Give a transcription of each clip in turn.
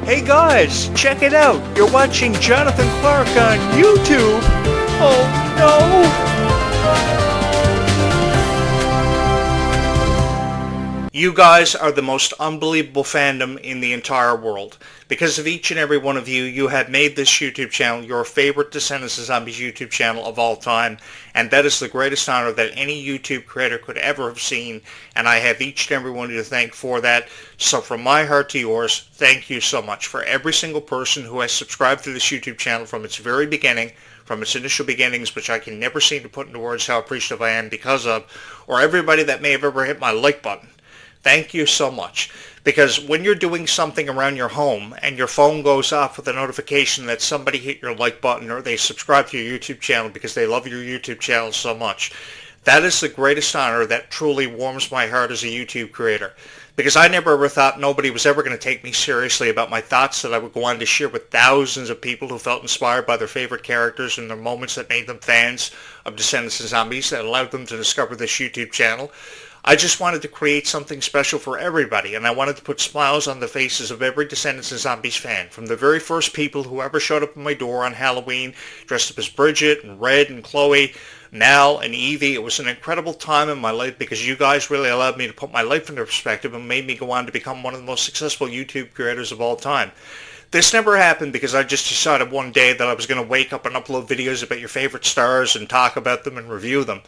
Hey guys, check it out. You're watching Jonathan Clarke on YouTube. Oh no! You guys are the most unbelievable fandom in the entire world. Because of each and every one of you, you have made this YouTube channel your favorite Descendants of Zombies YouTube channel of all time. And that is the greatest honor that any YouTube creator could ever have seen. And I have each and every one of you to thank for that. So from my heart to yours, thank you so much for every single person who has subscribed to this YouTube channel from its very beginning, from its initial beginnings, which I can never seem to put into words how appreciative I am because of, or everybody that may have ever hit my like button. Thank you so much. Because when you're doing something around your home and your phone goes off with a notification that somebody hit your like button or they subscribe to your YouTube channel because they love your YouTube channel so much, that is the greatest honor that truly warms my heart as a YouTube creator. Because I never ever thought nobody was ever going to take me seriously about my thoughts that I would go on to share with thousands of people who felt inspired by their favorite characters and their moments that made them fans of Descendants of Zombies that allowed them to discover this YouTube channel. I just wanted to create something special for everybody, and I wanted to put smiles on the faces of every Descendants of Zombies fan, from the very first people who ever showed up at my door on Halloween, dressed up as Bridget and Red and Chloe, Mal and Evie. It was an incredible time in my life because you guys really allowed me to put my life into perspective and made me go on to become one of the most successful YouTube creators of all time. This never happened because I just decided one day that I was going to wake up and upload videos about your favorite stars and talk about them and review them.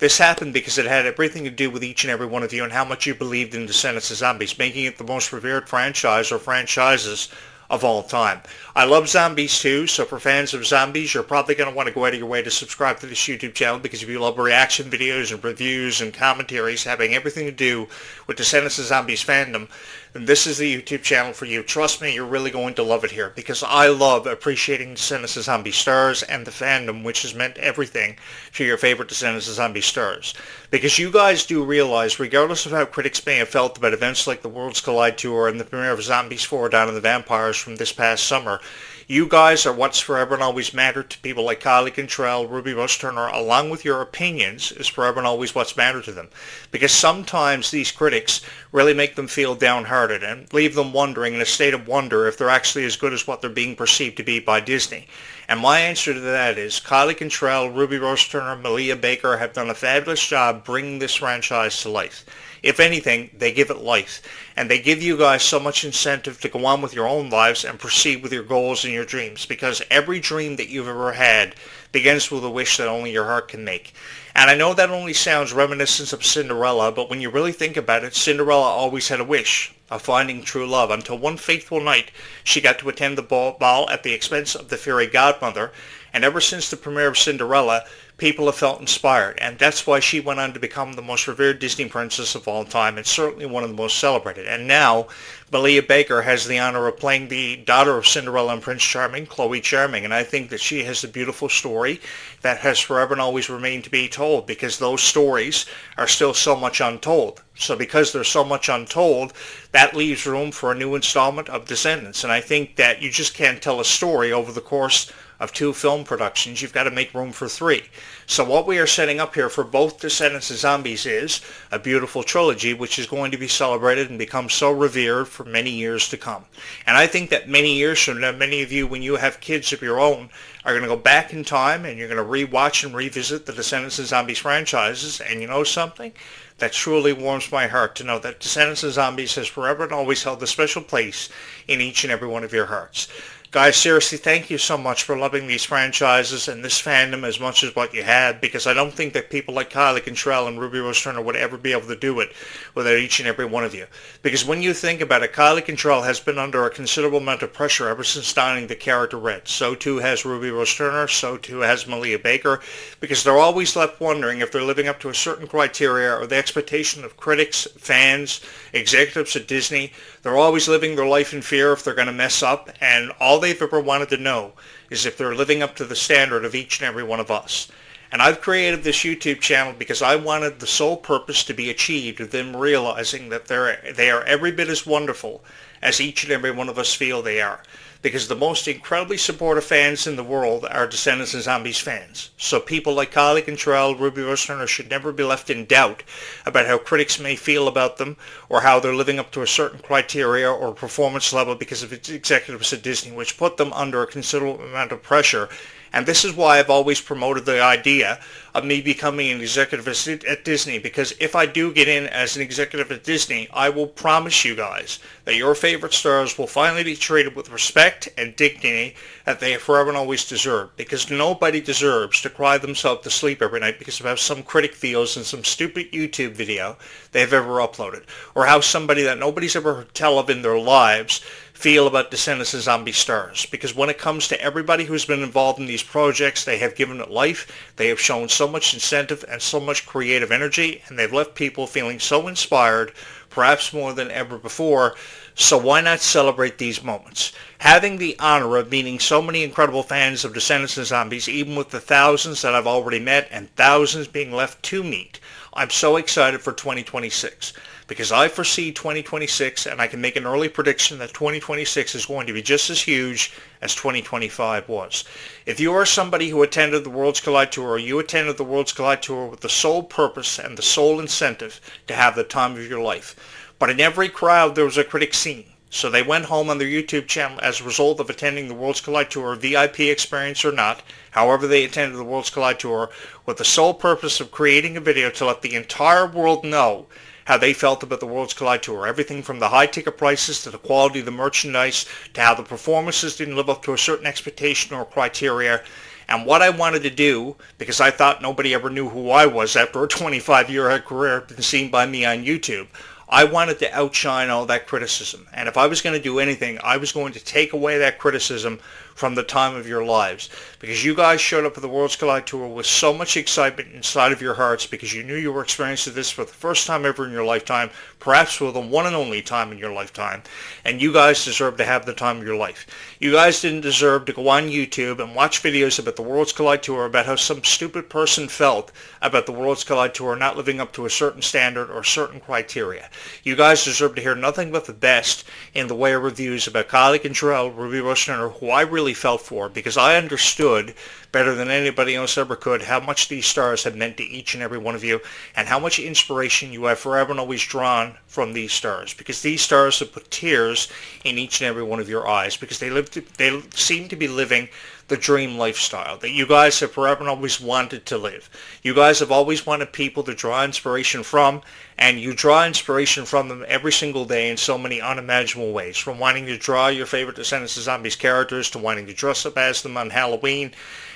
This happened because it had everything to do with each and every one of you and how much you believed in Descendants of Zombies, making it the most revered franchise or franchises of all time. I love zombies too, so for fans of zombies, you're probably going to want to go out of your way to subscribe to this YouTube channel because if you love reaction videos and reviews and commentaries having everything to do with Descendants of Zombies fandom, then this is the YouTube channel for you. Trust me, you're really going to love it here because I love appreciating Descendants of Zombies stars and the fandom, which has meant everything to your favorite Descendants of Zombies stars. Because you guys do realize, regardless of how critics may have felt about events like the Worlds Collide Tour and the premiere of Zombies 4 Dawn of the Vampires from this past summer, you guys are what's forever and always mattered to people like Kylie Cantrell, Ruby Rose Turner, along with your opinions is forever and always what's mattered to them. Because sometimes these critics really make them feel downhearted and leave them wondering in a state of wonder if they're actually as good as what they're being perceived to be by Disney. And my answer to that is Kylie Cantrell, Ruby Rose Turner, Malia Baker have done a fabulous job bringing this franchise to life. If anything, they give it life, and they give you guys so much incentive to go on with your own lives and proceed with your goals and your dreams, because every dream that you've ever had begins with a wish that only your heart can make. And I know that only sounds reminiscent of Cinderella, but when you really think about it, Cinderella always had a wish of finding true love until one fateful night she got to attend the ball at the expense of the fairy godmother, and ever since the premiere of Cinderella, people have felt inspired, and that's why she went on to become the most revered Disney princess of all time, and certainly one of the most celebrated. And now, Malia Baker has the honor of playing the daughter of Cinderella and Prince Charming, Chloe Charming, and I think that she has a beautiful story that has forever and always remained to be told, because those stories are still so much untold. So because there's so much untold, that leaves room for a new installment of Descendants, and I think that you just can't tell a story over the course of 2 film productions. You've got to make room for 3. So what we are setting up here for both Descendants of Zombies is a beautiful trilogy which is going to be celebrated and become so revered for many years to come. And I think that many years from now, many of you, when you have kids of your own, are going to go back in time and you're going to rewatch and revisit the Descendants of Zombies franchises. And you know something? That truly warms my heart to know that Descendants of Zombies has forever and always held a special place in each and every one of your hearts. Guys, seriously, thank you so much for loving these franchises and this fandom as much as what you had, because I don't think that people like Kylie Cantrell and Ruby Rose Turner would ever be able to do it without each and every one of you. Because when you think about it, Kylie Cantrell has been under a considerable amount of pressure ever since donning the character Red. So too has Ruby Rose Turner, so too has Malia Baker, because they're always left wondering if they're living up to a certain criteria or the expectation of critics, fans, executives at Disney. They're always living their life in fear if they're going to mess up, and all they've ever wanted to know is if they're living up to the standard of each and every one of us. And I've created this YouTube channel because I wanted the sole purpose to be achieved of them realizing that they are every bit as wonderful as each and every one of us feel they are. Because the most incredibly supportive fans in the world are Descendants and Zombies fans. So people like Clarke and Ruby Rose Turner should never be left in doubt about how critics may feel about them or how they're living up to a certain criteria or performance level because of its executives at Disney, which put them under a considerable amount of pressure. And this is why I've always promoted the idea of me becoming an executive at Disney, because if I do get in as an executive at Disney, I will promise you guys that your favorite stars will finally be treated with respect and dignity that they have forever and always deserved, because nobody deserves to cry themselves to sleep every night because of how some critic feels in some stupid YouTube video they've ever uploaded, or how somebody that nobody's ever heard tell of in their lives feel about Descendants and Zombie stars. Because when it comes to everybody who's been involved in these projects, they have given it life, they have shown so much incentive and so much creative energy, and they've left people feeling so inspired, perhaps more than ever before. So why not celebrate these moments? Having the honor of meeting so many incredible fans of Descendants and Zombies, even with the thousands that I've already met and thousands being left to meet, I'm so excited for 2026. Because I foresee 2026, and I can make an early prediction that 2026 is going to be just as huge as 2025 was. If you are somebody who attended the Worlds Collide Tour, or you attended the Worlds Collide Tour with the sole purpose and the sole incentive to have the time of your life, but in every crowd there was a critic scene. So they went home on their YouTube channel as a result of attending the Worlds Collide Tour, VIP experience or not, however they attended the Worlds Collide Tour, with the sole purpose of creating a video to let the entire world know how they felt about the Worlds Collide Tour. Everything from the high ticket prices to the quality of the merchandise to how the performances didn't live up to a certain expectation or criteria. And what I wanted to do, because I thought nobody ever knew who I was after a 25-year career been seen by me on YouTube, I wanted to outshine all that criticism. And if I was going to do anything, I was going to take away that criticism from the time of your lives. Because you guys showed up at the Worlds Collide Tour with so much excitement inside of your hearts because you knew you were experiencing this for the first time ever in your lifetime, perhaps for the one and only time in your lifetime. And you guys deserve to have the time of your life. You guys didn't deserve to go on YouTube and watch videos about the Worlds Collide Tour about how some stupid person felt about the Worlds Collide Tour not living up to a certain standard or certain criteria. You guys deserve to hear nothing but the best in the way of reviews about Clarke and Ruby Rose Turner, who I really felt for, because I understood better than anybody else ever could how much these stars have meant to each and every one of you, and how much inspiration you have forever and always drawn from these stars, because these stars have put tears in each and every one of your eyes, because they seem to be living the dream lifestyle that you guys have forever and always wanted to live. You guys have always wanted people to draw inspiration from, and you draw inspiration from them every single day in so many unimaginable ways, from wanting to draw your favorite Descendants of Zombies characters to wanting to dress up as them on Halloween.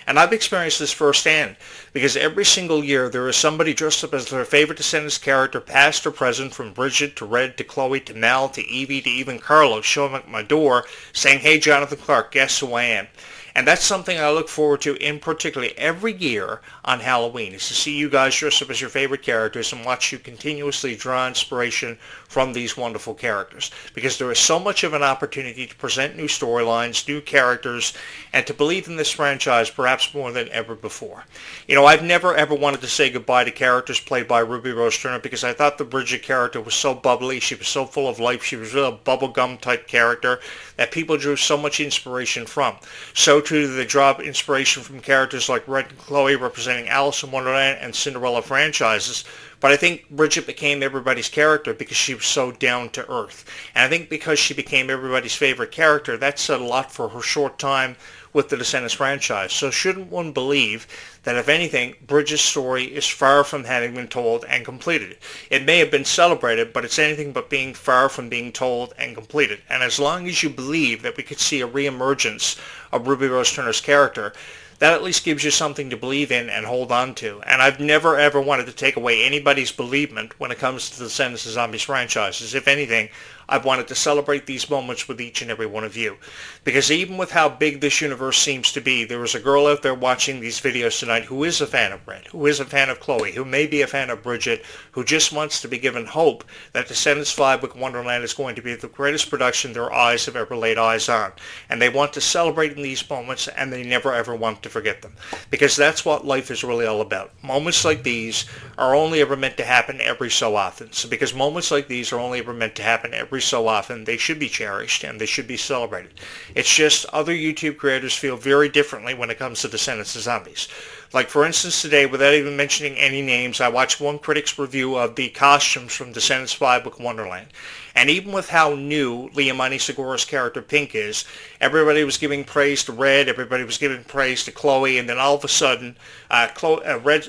And I've experienced this firsthand, because every single year there is somebody dressed up as their favorite Descendants character, past or present, from Bridget to Red to Chloe to Mel to Evie to even Carlos, showing up at my door saying, "Hey, Jonathan Clarke, guess who I am?" And that's something I look forward to in particular every year on Halloween, is to see you guys dress up as your favorite characters and watch you continuously draw inspiration from these wonderful characters. Because there is so much of an opportunity to present new storylines, new characters, and to believe in this franchise perhaps more than ever before. You know, I've never ever wanted to say goodbye to characters played by Ruby Rose Turner, because I thought the Bridget character was so bubbly, she was so full of life, she was really a bubblegum type character that people drew so much inspiration from. So too they draw inspiration from characters like Red and Chloe representing Alice in Wonderland and Cinderella franchises. But I think Bridget became everybody's character because she was so down to earth. And I think because she became everybody's favorite character, that said a lot for her short time with the Descendants franchise. So shouldn't one believe that, if anything, Bridget's story is far from having been told and completed? It may have been celebrated, but it's anything but being far from being told and completed. And as long as you believe that we could see a reemergence of Ruby Rose Turner's character, that at least gives you something to believe in and hold on to. And I've never ever wanted to take away anybody's believement when it comes to the Descendants of Zombies franchises. If anything, I've wanted to celebrate these moments with each and every one of you. Because even with how big this universe seems to be, there is a girl out there watching these videos tonight who is a fan of Red, who is a fan of Chloe, who may be a fan of Bridget, who just wants to be given hope that Descendants 5 with Wonderland is going to be the greatest production their eyes have ever laid eyes on. And they want to celebrate in these moments, and they never ever want to forget them. Because that's what life is really all about. Moments like these are only ever meant to happen every so often. So because moments like these are only ever meant to happen every so often, they should be cherished and they should be celebrated. It's just other YouTube creators feel very differently when it comes to Descendants of Zombies. Like for instance today, without even mentioning any names, I watched one critic's review of the costumes from Descendants 5 with Wonderland. And even with how new Liamani Segura's character Pink is, everybody was giving praise to Red, everybody was giving praise to Chloe, and then all of a sudden,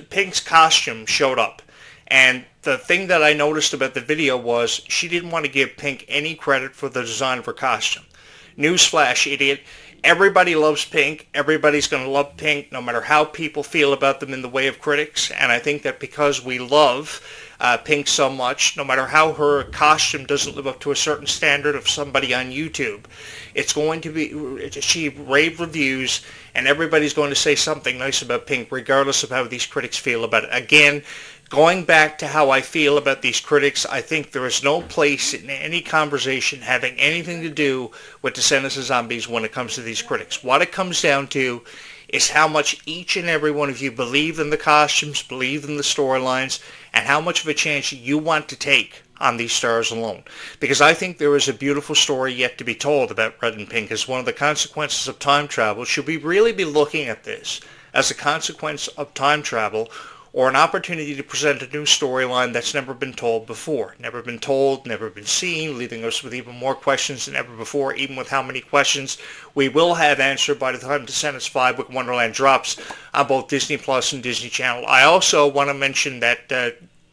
Pink's costume showed up. And the thing that I noticed about the video was she didn't want to give Pink any credit for the design of her costume. Newsflash, idiot. Everybody loves Pink. Everybody's going to love Pink no matter how people feel about them in the way of critics. And I think that because we love Pink so much, no matter how her costume doesn't live up to a certain standard of somebody on YouTube, it's going to achieve rave reviews, and everybody's going to say something nice about Pink regardless of how these critics feel about it. Again, going back to how I feel about these critics, I think there is no place in any conversation having anything to do with Descendants of Zombies when it comes to these critics. What it comes down to is how much each and every one of you believe in the costumes, believe in the storylines, and how much of a chance you want to take on these stars alone. Because I think there is a beautiful story yet to be told about Red and Pink as one of the consequences of time travel. Should we really be looking at this as a consequence of time travel, or an opportunity to present a new storyline that's never been told before? Never been told, never been seen, leaving us with even more questions than ever before, even with how many questions we will have answered by the time Descendants 5 with Wonderland drops on both Disney Plus and Disney Channel. I also want to mention that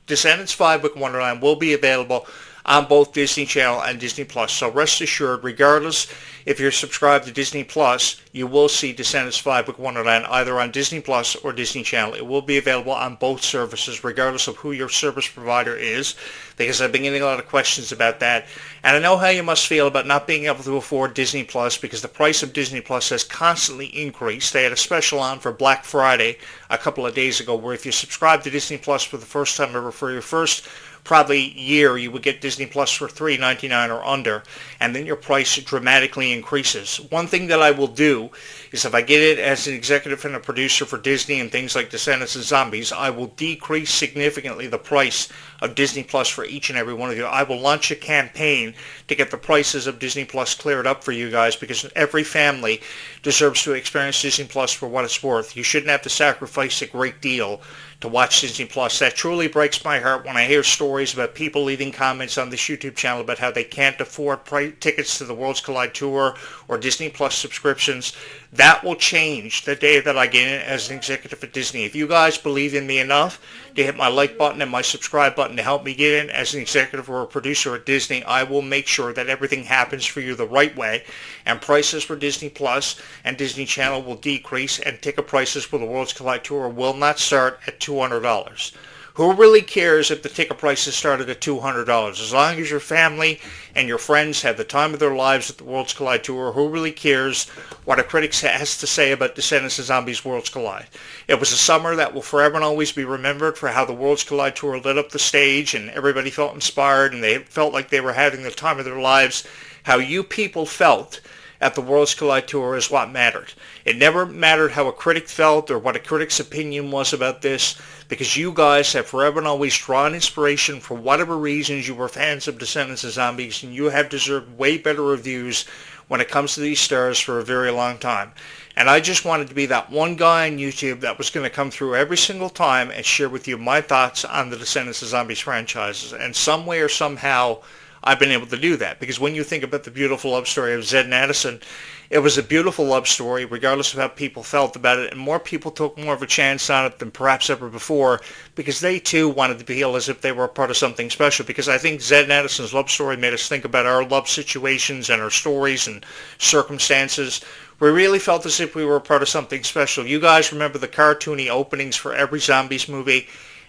Descendants 5 with Wonderland will be available on both Disney Channel and Disney Plus. So rest assured, regardless if you're subscribed to Disney Plus, you will see Descendants 5 with Wonderland either on Disney Plus or Disney Channel. It will be available on both services, regardless of who your service provider is, because I've been getting a lot of questions about that. And I know how you must feel about not being able to afford Disney Plus, because the price of Disney Plus has constantly increased. They had a special on for Black Friday a couple of days ago, where if you subscribe to Disney Plus for the first time ever, for your first probably year, you would get Disney Plus for $3.99 or under, and then your price dramatically increases. One thing that I will do is, if I get it as an executive and a producer for Disney and things like Descendants of Zombies, I will decrease significantly the price of Disney Plus for each and every one of you. I will launch a campaign to get the prices of Disney Plus cleared up for you guys, because every family deserves to experience Disney Plus for what it's worth. You shouldn't have to sacrifice a great deal to watch Disney Plus. That truly breaks my heart when I hear stories about people leaving comments on this YouTube channel about how they can't afford tickets to the Worlds Collide Tour or Disney Plus subscriptions. That will change the day that I get in as an executive at Disney. If you guys believe in me enough to hit my like button and my subscribe button to help me get in as an executive or a producer at Disney, I will make sure that everything happens for you the right way, and prices for Disney Plus and Disney Channel will decrease, and ticket prices for the Worlds Collide Tour will not start at $200. Who really cares if the ticket prices started at $200? As long as your family and your friends have the time of their lives at the Worlds Collide Tour, who really cares what a critic has to say about Descendants of Zombies Worlds Collide? It was a summer that will forever and always be remembered for how the Worlds Collide Tour lit up the stage and everybody felt inspired and they felt like they were having the time of their lives. How you people felt at the Worlds Collide Tour is what mattered. It never mattered how a critic felt or what a critic's opinion was about this, because you guys have forever and always drawn inspiration for whatever reasons you were fans of Descendants of Zombies, and you have deserved way better reviews when it comes to these stars for a very long time. And I just wanted to be that one guy on YouTube that was going to come through every single time and share with you my thoughts on the Descendants of Zombies franchises. And some way or somehow, I've been able to do that, because when you think about the beautiful love story of Zed and Addison, it was a beautiful love story regardless of how people felt about it, and more people took more of a chance on it than perhaps ever before, because they too wanted to feel as if they were a part of something special. Because I think Zed and Addison's love story made us think about our love situations and our stories and circumstances. We really felt as if we were a part of something special. You guys remember the cartoony openings for every Zombies movie,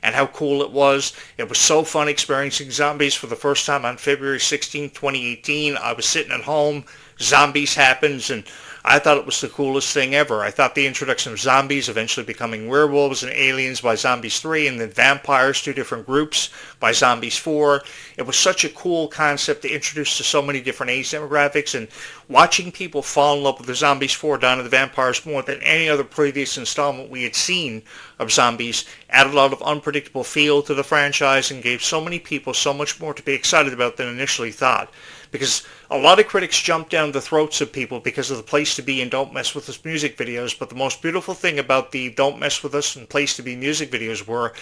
and how cool it was. It was so fun experiencing zombies for the first time on February 16, 2018. I was sitting at home, zombies happens, and I thought it was the coolest thing ever. I thought the introduction of zombies eventually becoming werewolves and aliens by Zombies 3, and then vampires, 2 different groups, by Zombies 4. It was such a cool concept to introduce to so many different age demographics, and watching people fall in love with the Zombies 4 Dawn of the Vampires more than any other previous installment we had seen of zombies added a lot of unpredictable feel to the franchise and gave so many people so much more to be excited about than initially thought. Because a lot of critics jumped down the throats of people because of the Place to Be and Don't Mess With Us music videos, but the most beautiful thing about the Don't Mess With Us and Place to Be music videos were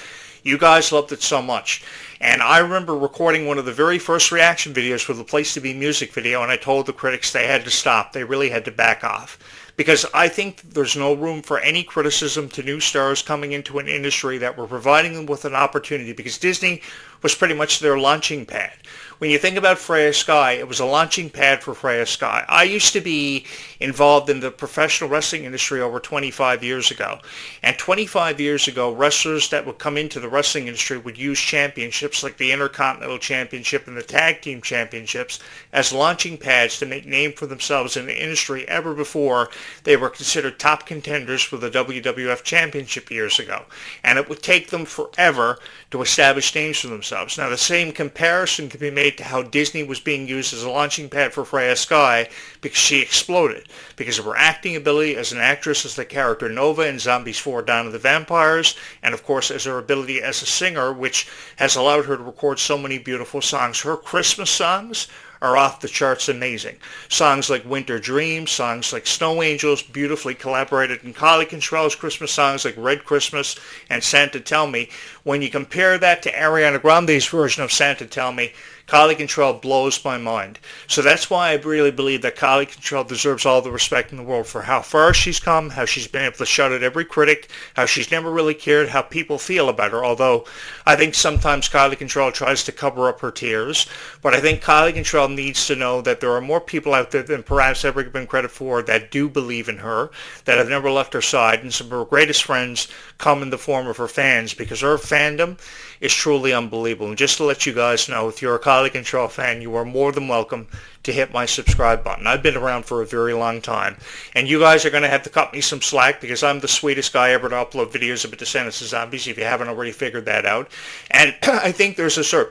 you guys loved it so much. And I remember recording one of the very first reaction videos for the Place to Be music video, and I told the critics they had to stop. They really had to back off. Because I think there's no room for any criticism to new stars coming into an industry that were providing them with an opportunity, because Disney was pretty much their launching pad. When you think about Freya Sky, it was a launching pad for Freya Sky. I used to be involved in the professional wrestling industry over 25 years ago. And 25 years ago, wrestlers that would come into the wrestling industry would use championships like the Intercontinental Championship and the Tag Team Championships as launching pads to make name for themselves in the industry ever before they were considered top contenders for the WWF Championship years ago. And it would take them forever to establish names for themselves. Now, the same comparison can be made to how Disney was being used as a launching pad for Freya Sky because she exploded. Because of her acting ability as an actress as the character Nova in Zombies 4 Dawn of the Vampires, and of course as her ability as a singer, which has allowed her to record so many beautiful songs. Her Christmas songs are off the charts amazing. Songs like Winter Dreams, songs like Snow Angels, beautifully collaborated in Kylie Control's Christmas songs like Red Christmas and Santa Tell Me. When you compare that to Ariana Grande's version of Santa Tell Me, Kylie Control blows my mind. So that's why I really believe that Kylie Control deserves all the respect in the world for how far she's come, how she's been able to shout at every critic, how she's never really cared how people feel about her, although I think sometimes Kylie Control tries to cover up her tears. But I think Kylie Control needs to know that there are more people out there than perhaps ever given credit for that do believe in her, that have never left her side, and some of her greatest friends come in the form of her fans, because her fandom is truly unbelievable. And just to let you guys know, if you're a Kylie Control fan, you are more than welcome to hit my subscribe button. I've been around for a very long time, and you guys are going to have to cut me some slack because I'm the sweetest guy ever to upload videos about Descendants of Zombies, if you haven't already figured that out. And I think there's a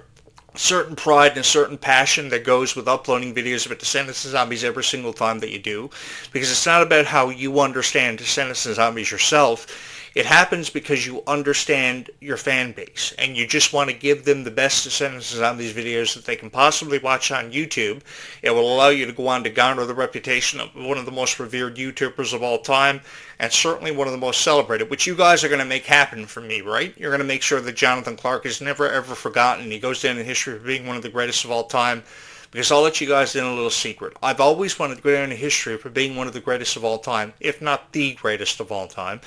certain pride and a certain passion that goes with uploading videos about Descendants of Zombies every single time that you do, because it's not about how you understand Descendants of Zombies yourself. It happens because you understand your fan base, and you just want to give them the best Descendants of Zombies videos that they can possibly watch on YouTube. It will allow you to go on to garner the reputation of one of the most revered YouTubers of all time, and certainly one of the most celebrated, which you guys are going to make happen for me, right? You're going to make sure that Jonathan Clarke is never ever forgotten. He goes down in history for being one of the greatest of all time. Because I'll let you guys in a little secret. I've always wanted to go down in history for being one of the greatest of all time, if not the greatest of all time,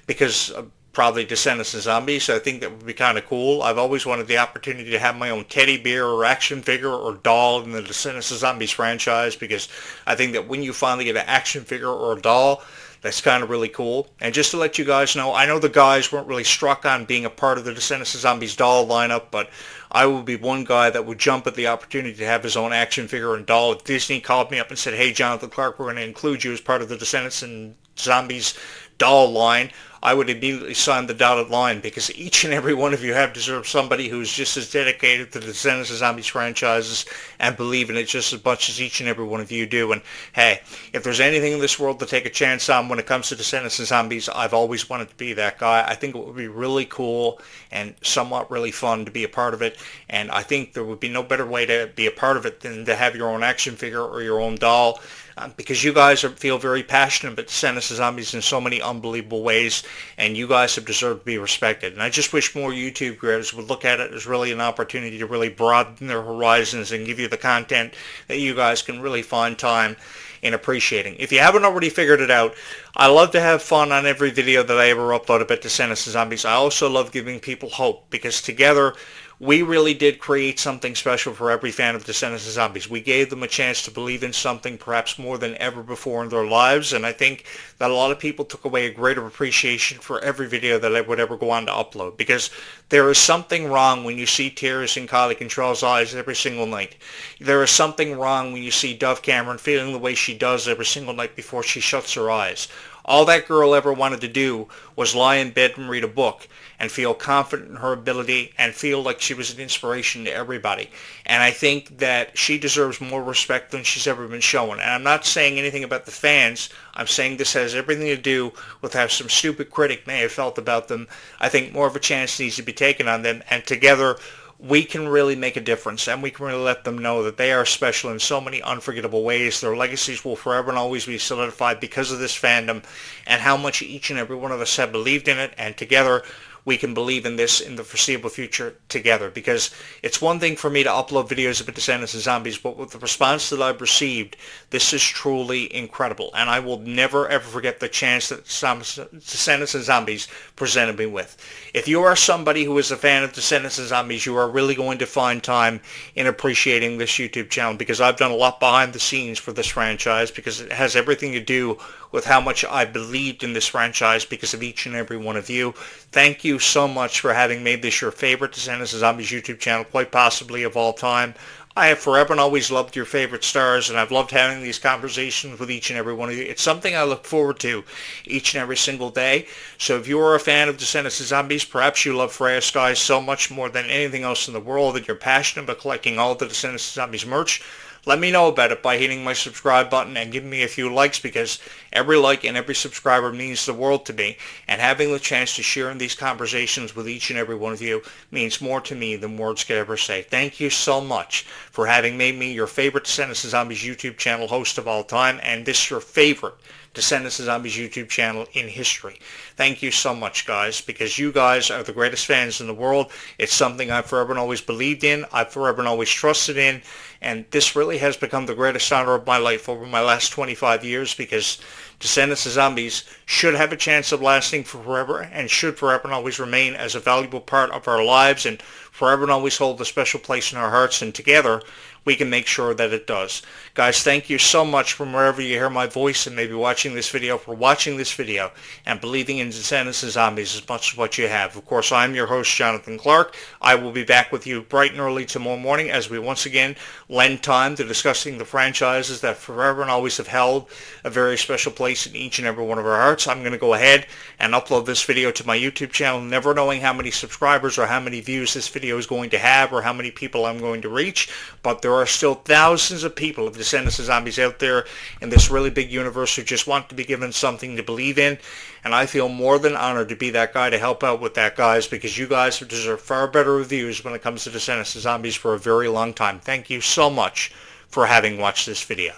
because of probably Descendants of Zombies. I think that would be kind of cool. I've always wanted the opportunity to have my own teddy bear or action figure or doll in the Descendants of Zombies franchise, because I think that when you finally get an action figure or a doll, that's kind of really cool. And just to let you guys know, I know the guys weren't really struck on being a part of the Descendants of Zombies doll lineup, but I would be one guy that would jump at the opportunity to have his own action figure and doll. If Disney called me up and said, hey, Jonathan Clarke, we're going to include you as part of the Descendants and Zombies doll line, I would immediately sign the dotted line, because each and every one of you have deserved somebody who's just as dedicated to the Descendants of Zombies franchises and believe in it just as much as each and every one of you do. And hey, if there's anything in this world to take a chance on when it comes to Descendants of Zombies, I've always wanted to be that guy. I think it would be really cool and somewhat really fun to be a part of it, and I think there would be no better way to be a part of it than to have your own action figure or your own doll. Because you guys feel very passionate about Descendants of Zombies in so many unbelievable ways, and you guys have deserved to be respected. And I just wish more YouTube creators would look at it as really an opportunity to really broaden their horizons and give you the content that you guys can really find time in appreciating. If you haven't already figured it out, I love to have fun on every video that I ever upload about Descendants of Zombies. I also love giving people hope, because together we really did create something special for every fan of Descendants of Zombies. We gave them a chance to believe in something perhaps more than ever before in their lives, and I think that a lot of people took away a greater appreciation for every video that I would ever go on to upload, because there is something wrong when you see tears in Kylie Control's eyes every single night. There is something wrong when you see Dove Cameron feeling the way she does every single night before she shuts her eyes. All that girl ever wanted to do was lie in bed and read a book and feel confident in her ability and feel like she was an inspiration to everybody. And I think that she deserves more respect than she's ever been shown. And I'm not saying anything about the fans. I'm saying this has everything to do with how some stupid critic may have felt about them. I think more of a chance needs to be taken on them, and together we can really make a difference, and we can really let them know that they are special in so many unforgettable ways. Their legacies will forever and always be solidified because of this fandom and how much each and every one of us have believed in it, and together we can believe in this in the foreseeable future together. Because it's one thing for me to upload videos about Descendants of Zombies, but with the response that I've received, this is truly incredible, and I will never ever forget the chance that Descendants of Zombies presented me with. If you are somebody who is a fan of Descendants of Zombies, you are really going to find time in appreciating this YouTube channel, because I've done a lot behind the scenes for this franchise, because it has everything to do with how much I believed in this franchise because of each and every one of you. Thank you so much for having made this your favorite Descendants of Zombies YouTube channel, quite possibly of all time. I have forever and always loved your favorite stars, and I've loved having these conversations with each and every one of you. It's something I look forward to each and every single day. So if you are a fan of Descendants of Zombies, perhaps you love Freya Skies so much more than anything else in the world that you're passionate about collecting all the Descendants of Zombies merch, let me know about it by hitting my subscribe button and giving me a few likes, because every like and every subscriber means the world to me, and having the chance to share in these conversations with each and every one of you means more to me than words could ever say. Thank you so much for having made me your favorite Descendants of Zombies YouTube channel host of all time, and this your favorite Descendants of Zombies YouTube channel in history. Thank you so much, guys, because you guys are the greatest fans in the world. It's something I've forever and always believed in, I've forever and always trusted in, and this really has become the greatest honor of my life over my last 25 years, because Descendants of Zombies should have a chance of lasting forever, and should forever and always remain as a valuable part of our lives, and forever and always hold a special place in our hearts, and together we can make sure that it does. Guys, thank you so much from wherever you hear my voice and maybe watching this video, for watching this video and believing in Descendants of Zombies as much as what you have. Of course, I'm your host, Jonathan Clarke. I will be back with you bright and early tomorrow morning as we once again lend time to discussing the franchises that forever and always have held a very special place in each and every one of our hearts. I'm going to go ahead and upload this video to my YouTube channel, never knowing how many subscribers or how many views this video is going to have or how many people I'm going to reach, but there are still thousands of people of Descendants of Zombies out there in this really big universe who just want to be given something to believe in, and I feel more than honored to be that guy to help out with that, guys, because you guys deserve far better reviews when it comes to Descendants of Zombies for a very long time. Thank you so much for having watched this video.